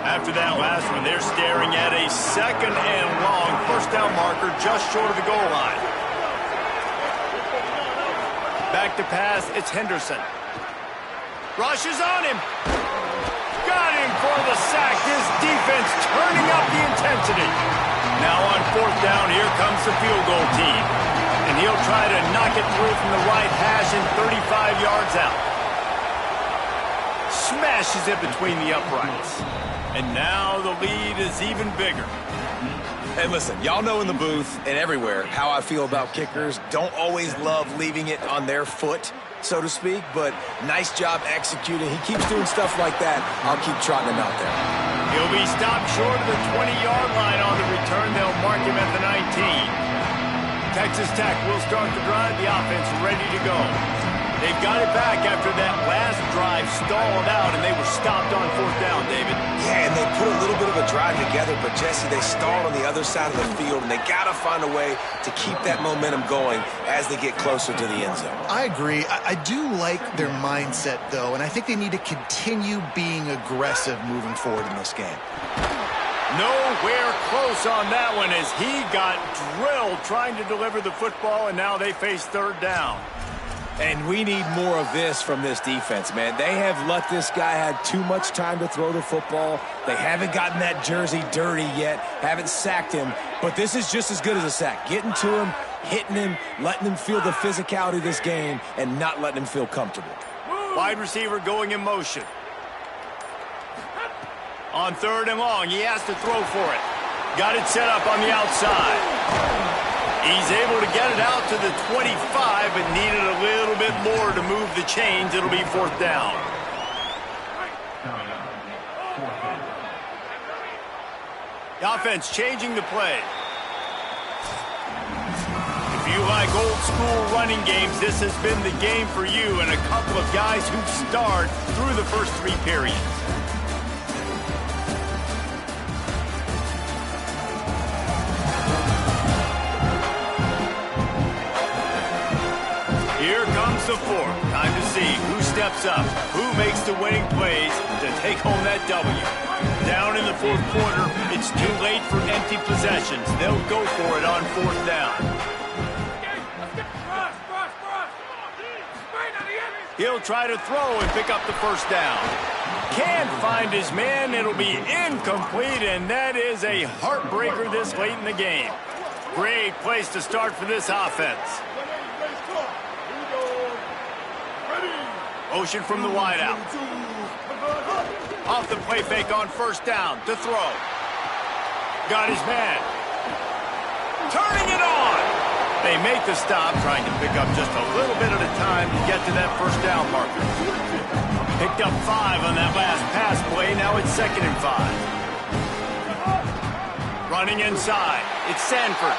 After that last one, they're staring at a second and long first down marker just short of the goal line. Back to pass, it's Henderson. Rushes on him. Got him for the sack. His defense turning up the intensity. Now on fourth down, here comes the field goal team. And he'll try to knock it through from the right hash and 35 yards out. Smashes it between the uprights. And now the lead is even bigger. Hey, listen, y'all know in the booth and everywhere how I feel about kickers. Don't always love leaving it on their foot, so to speak, but nice job executing. He keeps doing stuff like that. I'll keep trotting him out there. He'll be stopped short of the 20-yard line on the return. They'll mark him at the 19. Texas Tech will start the drive. The offense ready to go. They've got it back after that last drive stalled out, and they were stopped on fourth down, David. Yeah, and they put a little bit of a drive together, but, Jesse, they stalled on the other side of the field, and they got to find a way to keep that momentum going as they get closer to the end zone. I agree. I do like their mindset, though, and I think they need to continue being aggressive moving forward in this game. Nowhere close on that one as he got drilled trying to deliver the football, and now they face third down. And we need more of this from this defense, man. They have let this guy have too much time to throw the football. They haven't gotten that jersey dirty yet, haven't sacked him. But this is just as good as a sack. Getting to him, hitting him, letting him feel the physicality of this game, and not letting him feel comfortable. Wide receiver going in motion. On third and long, he has to throw for it. Got it set up on the outside. He's able to get it out to the 25, but needed a little bit more to move the chains. It'll be fourth down. The offense changing the play. If you like old school running games, this has been the game for you and a couple of guys who've starred through the first three periods. Here comes the fourth. Time to see who steps up, who makes the winning plays to take home that W. Down in the fourth quarter, it's too late for empty possessions. They'll go for it on fourth down. He'll try to throw and pick up the first down. Can't find his man. It'll be incomplete, and that is a heartbreaker this late in the game. Great place to start for this offense. Motion from the wideout. Off the play fake on first down to throw. Got his man. Turning it on. They make the stop, trying to pick up just a little bit at a time to get to that first down marker. Picked up 5 on that last pass play. Now it's 2nd and 5. Running inside. It's Sanford.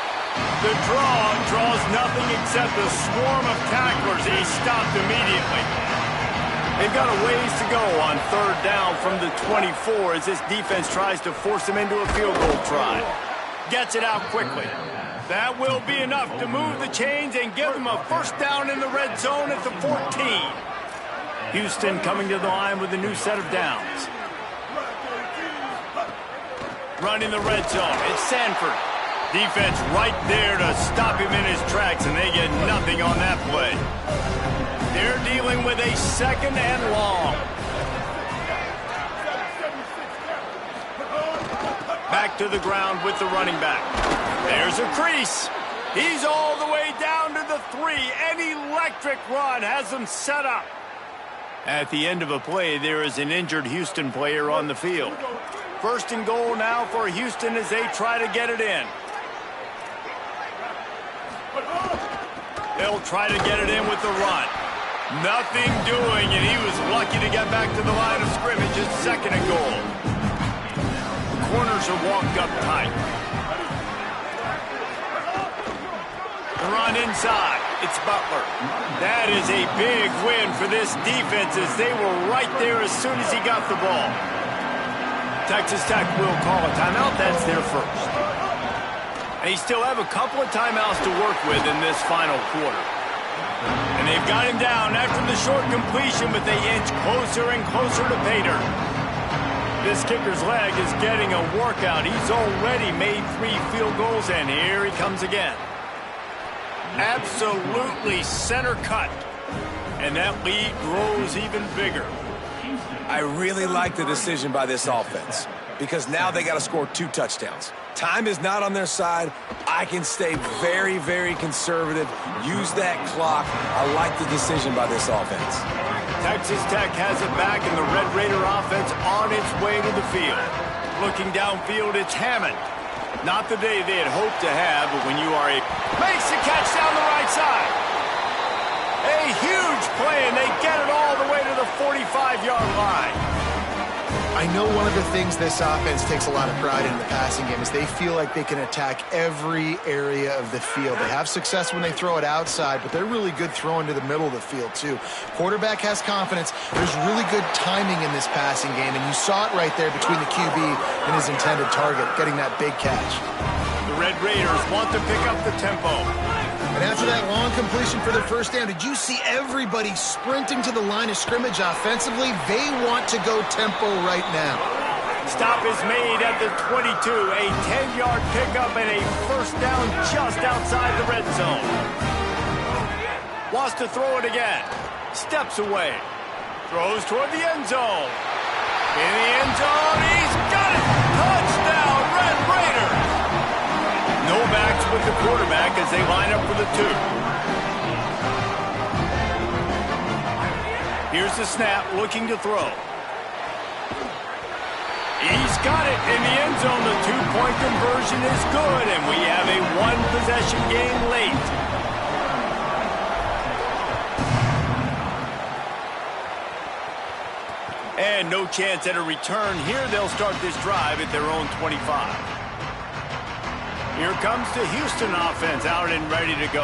The draws nothing except a swarm of tacklers. He's stopped immediately. They've got a ways to go on 3rd down from the 24 as this defense tries to force him into a field goal try. Gets it out quickly. That will be enough to move the chains and give them a first down in the red zone at the 14. Houston coming to the line with a new set of downs. Running the red zone. It's Sanford. Defense right there to stop him in his tracks, and they get nothing on that play. They're dealing with a 2nd and long. Back to the ground with the running back. There's a crease. He's all the way down to the 3. An electric run has them set up. At the end of a play, there is an injured Houston player on the field. 1st and goal now for Houston as they try to get it in. They'll try to get it in with the run. Nothing doing, and he was lucky to get back to the line of scrimmage. It's 2nd and goal. The corners are walked up tight. The run inside. It's Butler. That is a big win for this defense as they were right there as soon as he got the ball. Texas Tech will call a timeout. That's their first. They still have a couple of timeouts to work with in this final quarter. And they've got him down after the short completion, but they inch closer and closer to pay dirt. This kicker's leg is getting a workout. He's already made 3 field goals, and here he comes again. Absolutely center cut. And that lead grows even bigger. I really like the decision by this offense because now they got to score 2 touchdowns. Time is not on their side. I can stay very, very conservative. Use that clock. I like the decision by this offense. Texas Tech has it back, and the Red Raider offense on its way to the field. Looking downfield, it's Hammond. Not the day they had hoped to have, but when you are makes the catch down the right side. A huge play, and they get it all the way to the 45-yard line. I know one of the things this offense takes a lot of pride in the passing game is they feel like they can attack every area of the field. They have success when they throw it outside, but they're really good throwing to the middle of the field, too. Quarterback has confidence. There's really good timing in this passing game, and you saw it right there between the QB and his intended target, getting that big catch. The Red Raiders want to pick up the tempo. And after that long completion for the first down, did you see everybody sprinting to the line of scrimmage offensively? They want to go tempo right now. Stop is made at the 22. A 10-yard pickup and a first down just outside the red zone. Wants to throw it again. Steps away. Throws toward the end zone. In the end zone, he's got it! Touchdown, Red Raiders! No backs with the quarterback as they line up for the 2. Here's the snap, looking to throw. He's got it in the end zone. The 2-point conversion is good, and we have a 1-possession game late. And no chance at a return here. They'll start this drive at their own 25. Here comes the Houston offense out and ready to go.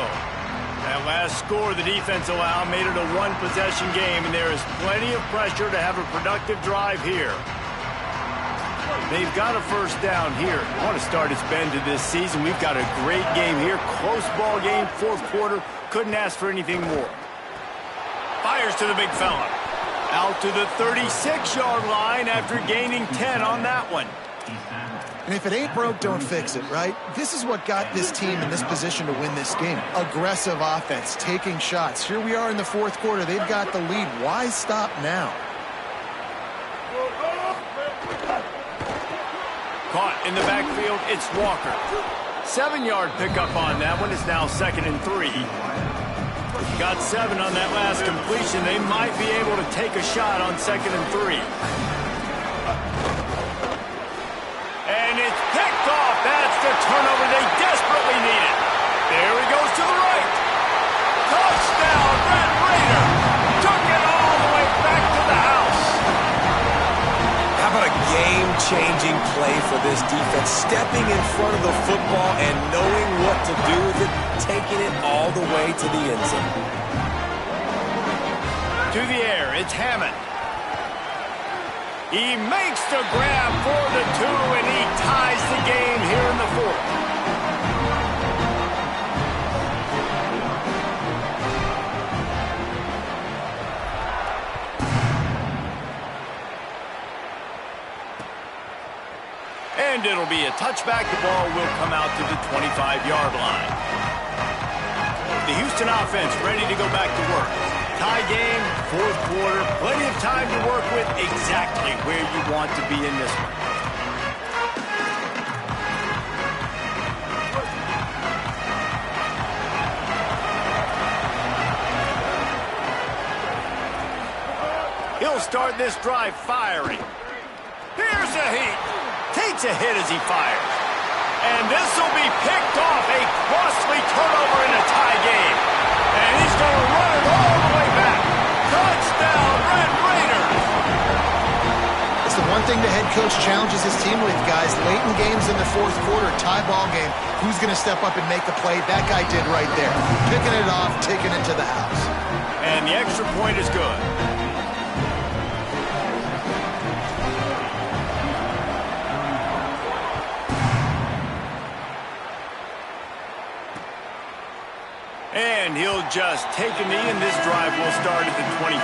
That last score the defense allowed made it a 1-possession game, and there is plenty of pressure to have a productive drive here. They've got a first down here. What a start it's been to this season. We've got a great game here. Close ball game, 4th quarter. Couldn't ask for anything more. Fires to the big fella. Out to the 36-yard line after gaining 10 on that one. And if it ain't broke, don't fix it, right? This is what got this team in this position to win this game. Aggressive offense, taking shots. Here we are in the 4th quarter. They've got the lead. Why stop now? Caught in the backfield, it's Walker. 7-yard pickup on that one. Is now 2nd and 3. Got 7 on that last completion. They might be able to take a shot on 2nd and 3. And it's picked off. That's the turnover they desperately needed. There he goes to the right. Touchdown, Red Raider. Took it all the way back to the house. How about a game-changing play for this defense? Stepping in front of the football and knowing what to do with it, taking it all the way to the end zone. To the air, it's Hammond. He makes the grab for the 2, and he ties the game here in the 4th. And it'll be a touchback. The ball will come out to the 25-yard line. The Houston offense ready to go back to work. Tie game, 4th quarter, plenty of time to work with, exactly where you want to be in this one. He'll start this drive firing. Here's a heat. Takes a hit as he fires. And this will be picked off. A costly turnover in a tie game. And he's going to run it all the way back. Touchdown, Red Raiders. It's the one thing the head coach challenges his team with, guys. Late in games in the 4th quarter, tie ball game. Who's going to step up and make the play? That guy did right there. Picking it off, taking it to the house. And the extra point is good. And he'll just take a knee, and this drive will start at the 25.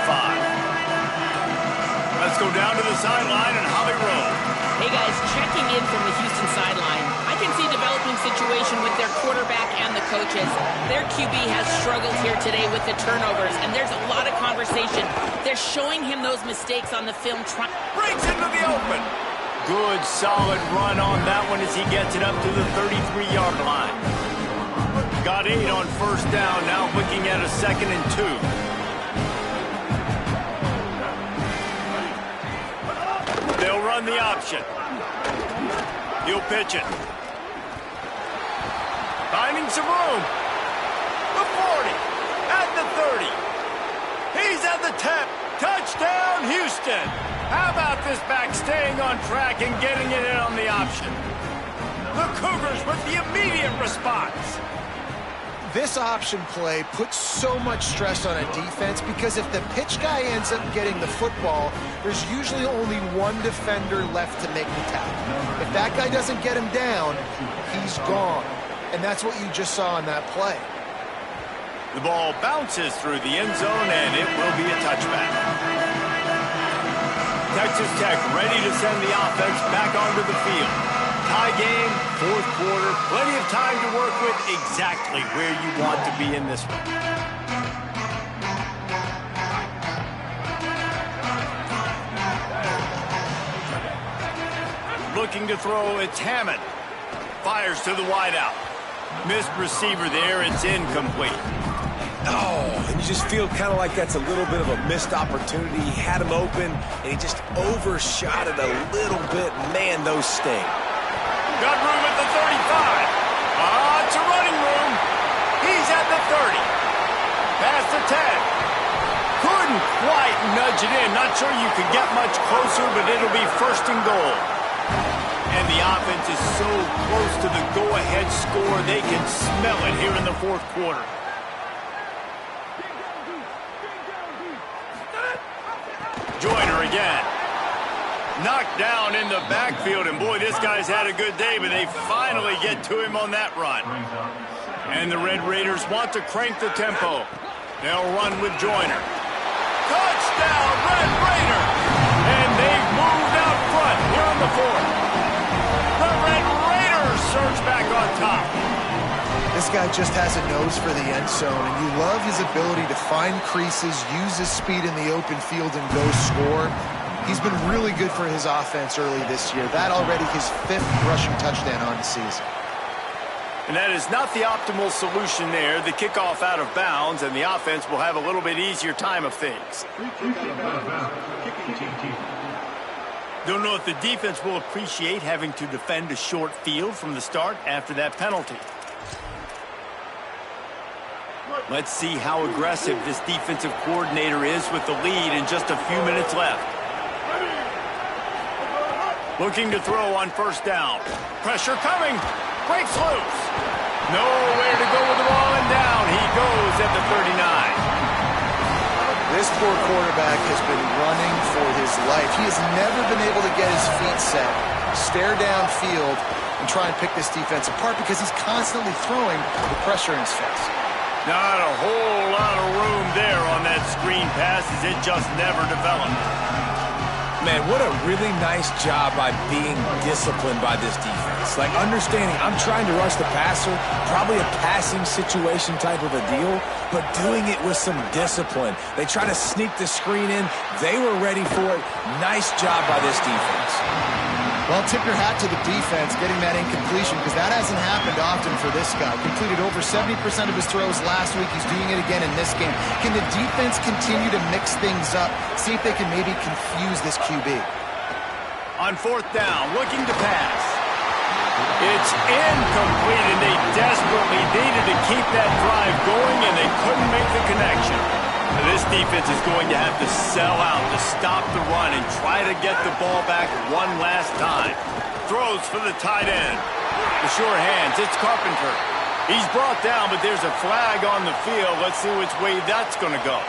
Let's go down to the sideline and Holly Rowe. Hey, guys, checking in from the Houston sideline. I can see a developing situation with their quarterback and the coaches. Their QB has struggled here today with the turnovers, and there's a lot of conversation. They're showing him those mistakes on the film. Breaks into the open. Good, solid run on that one as he gets it up to the 33-yard line. Got 8 on 1st down, now looking at a 2nd and 2. They'll run the option. He'll pitch it. Finding some room. The 40, at the 30. He's at the 10. Touchdown, Houston. How about this back staying on track and getting it in on the option? The Cougars with the immediate response. This option play puts so much stress on a defense because if the pitch guy ends up getting the football, there's usually only one defender left to make the tackle. If that guy doesn't get him down, he's gone. And that's what you just saw in that play. The ball bounces through the end zone, and it will be a touchback. Texas Tech ready to send the offense back onto the field. Tie game, 4th quarter, plenty of time to work with, exactly where you want to be in this one. Looking to throw, it's Hammond. Fires to the wideout. Missed receiver there, it's incomplete. Oh, and you just feel kind of like that's a little bit of a missed opportunity. He had him open, and he just overshot it a little bit. Man, those sting. Got room at the 35. It's a running room. He's at the 30. Past the 10. Couldn't quite nudge it in. Not sure you could get much closer, but it'll be 1st and goal. And the offense is so close to the go-ahead score, they can smell it here in the 4th quarter. Joyner again. Knocked down in the backfield, and boy, this guy's had a good day, but they finally get to him on that run. And the Red Raiders want to crank the tempo. They'll run with Joyner. Touchdown, Red Raiders! And they've moved out front here in the 4th. The Red Raiders surge back on top. This guy just has a nose for the end zone, and you love his ability to find creases, use his speed in the open field, and go score. He's been really good for his offense early this year. That already his 5th rushing touchdown on the season. And that is not the optimal solution there. The kickoff out of bounds, and the offense will have a little bit easier time of things. Don't know if the defense will appreciate having to defend a short field from the start after that penalty. Let's see how aggressive this defensive coordinator is with the lead and just a few minutes left. Looking to throw on first down. Pressure coming. Breaks loose. Nowhere to go with the ball, and down he goes at the 39. This poor quarterback has been running for his life. He has never been able to get his feet set, stare downfield, and try and pick this defense apart because he's constantly throwing with pressure in his face. Not a whole lot of room there on that screen pass as it just never developed. Man, what a really nice job by being disciplined by this defense. Like, understanding I'm trying to rush the passer, probably a passing situation type of a deal, but doing it with some discipline. They try to sneak the screen in. They were ready for it. Nice job by this defense. Well, tip your hat to the defense getting that incompletion because that hasn't happened often for this guy. Completed over 70% of his throws last week. He's doing it again in this game. Can the defense continue to mix things up? See if they can maybe confuse this QB. On fourth down, looking to pass. It's incomplete, and they desperately needed to keep that drive going, and they couldn't make the connection. This defense is going to have to sell out to stop the run and try to get the ball back one last time. Throws for the tight end. The sure hands, it's Carpenter. He's brought down, but there's a flag on the field. Let's see which way that's going to go.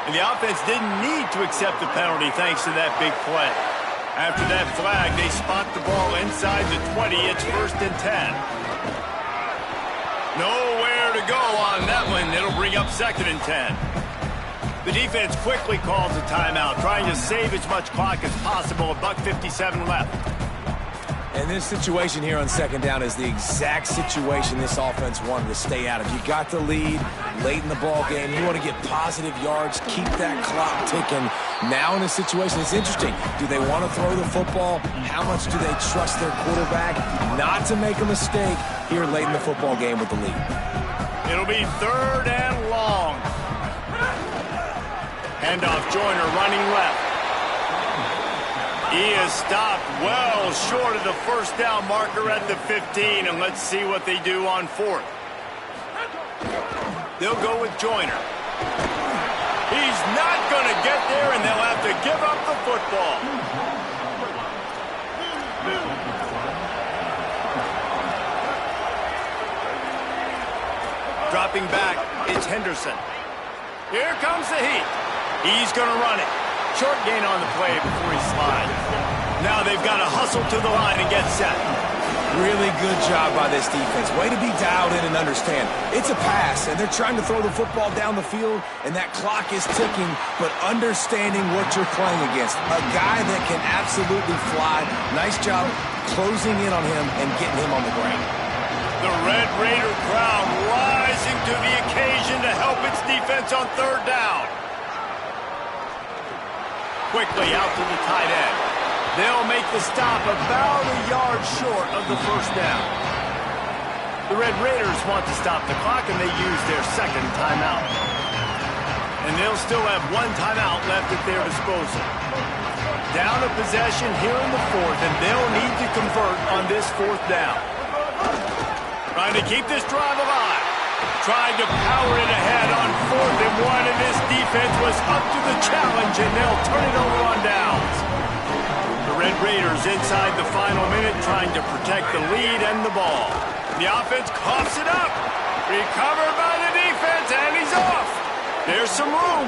And the offense didn't need to accept the penalty thanks to that big play. After that flag, they spot the ball inside the 20. It's 1st and 10. Nowhere to go on that one. It'll bring up 2nd and 10. The defense quickly calls a timeout, trying to save as much clock as possible. $1:57 left. And this situation here on 2nd down is the exact situation this offense wanted to stay out of. You got the lead late in the ball game. You want to get positive yards, keep that clock ticking. Now in a situation, it's interesting. Do they want to throw the football? How much do they trust their quarterback not to make a mistake here late in the football game with the lead? It'll be 3rd and long. Handoff, Joyner running left. He is stopped well short of the first down marker at the 15, and let's see what they do on 4th. They'll go with Joyner. He's not going to get there, and they'll have to give up the football. Dropping back, it's Henderson. Here comes the heat. He's going to run it. Short gain on the play before he slides. Now they've got to hustle to the line and get set. Really good job by this defense. Way to be dialed in and understand. It's a pass, and they're trying to throw the football down the field, and that clock is ticking, but understanding what you're playing against. A guy that can absolutely fly. Nice job closing in on him and getting him on the ground. The Red Raider crowd rising to the occasion to help its defense on 3rd down. Quickly out to the tight end. They'll make the stop about a yard short of the first down. The Red Raiders want to stop the clock, and they use their 2nd timeout. And they'll still have 1 timeout left at their disposal. Down a possession here in the 4th, and they'll need to convert on this 4th down. Trying to keep this drive alive. Trying to power it ahead on 4th and 1, and this defense was up to the challenge, and they'll turn it over on downs. The Red Raiders inside the final minute trying to protect the lead and the ball. The offense coughs it up. Recovered by the defense, and he's off. There's some room.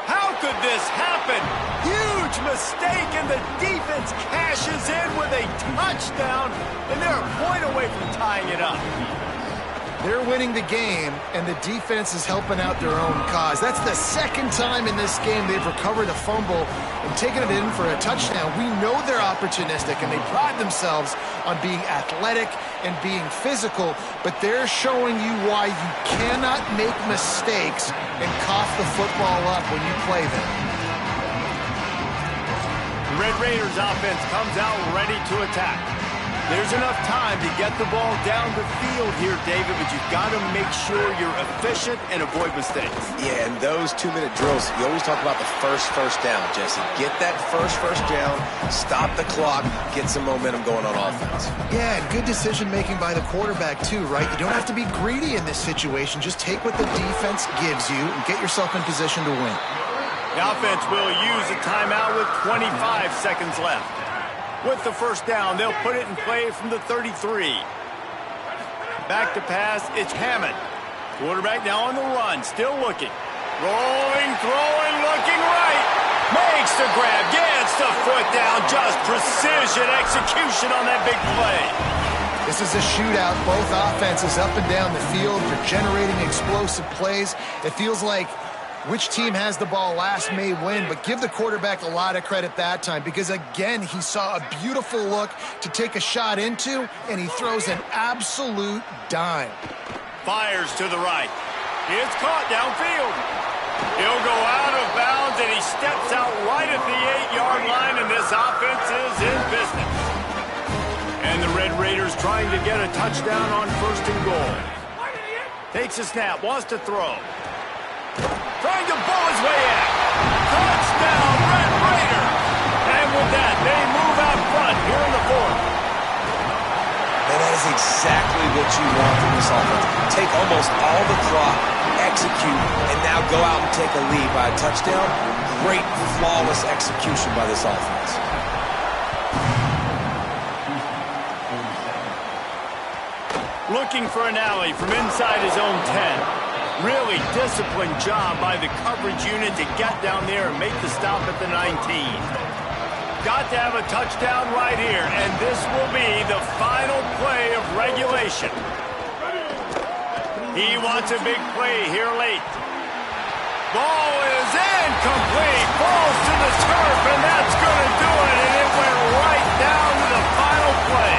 How could this happen? Huge mistake, and the defense cashes in with a touchdown, and they're a point away from tying it up. They're winning the game, and the defense is helping out their own cause. That's the second time in this game they've recovered a fumble and taken it in for a touchdown. We know they're opportunistic, and they pride themselves on being athletic and being physical, but they're showing you why you cannot make mistakes and cough the football up when you play them. The Red Raiders offense comes out ready to attack. There's enough time to get the ball down the field here, David, but you've got to make sure you're efficient and avoid mistakes. Yeah, and those 2-minute drills, you always talk about the first down, Jesse. Get that first down, stop the clock, get some momentum going on offense. Yeah, and good decision-making by the quarterback, too, right? You don't have to be greedy in this situation. Just take what the defense gives you and get yourself in position to win. The offense will use a timeout with 25 seconds left. With the first down, they'll put it in play from the 33. Back to pass, it's Hammond. Quarterback now on the run, still looking. Rolling, throwing, looking right. Makes the grab, gets the foot down. Just precision execution on that big play. This is a shootout. Both offenses up and down the field. They're generating explosive plays. It feels like which team has the ball last may win, but give the quarterback a lot of credit that time because, again, he saw a beautiful look to take a shot into, and he throws an absolute dime. Fires to the right. It's caught downfield. He'll go out of bounds, and he steps out right at the 8-yard line, and this offense is in business. And the Red Raiders trying to get a touchdown on 1st and goal. Takes a snap, wants to throw. Trying to bowl his way in. Touchdown, Red Raiders. And with that, they move out front here in the 4th. And that is exactly what you want from this offense. Take almost all the clock, execute, and now go out and take a lead by a touchdown. Great, flawless execution by this offense. Looking for an alley from inside his own 10. Really disciplined job by the coverage unit to get down there and make the stop at the 19. Got to have a touchdown right here, and this will be the final play of regulation. He wants a big play here late. Ball is incomplete. Falls to the turf, and that's going to do it, and it went right down to the final play.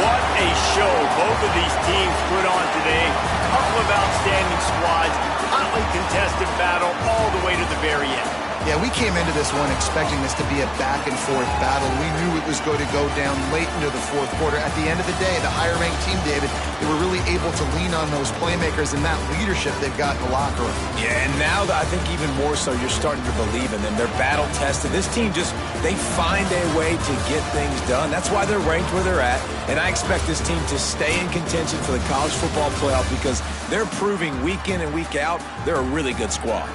What a show both of these teams put on today. Couple of outstanding squads, hotly contested battle all the way to the very end. Yeah, we came into this one expecting this to be a back-and-forth battle. We knew it was going to go down late into the 4th quarter. At the end of the day, the higher-ranked team, David, they were really able to lean on those playmakers and that leadership they've got in the locker room. Yeah, and now I think even more so, you're starting to believe in them. They're battle-tested. This team they find a way to get things done. That's why they're ranked where they're at. And I expect this team to stay in contention for the college football playoff because they're proving week in and week out they're a really good squad.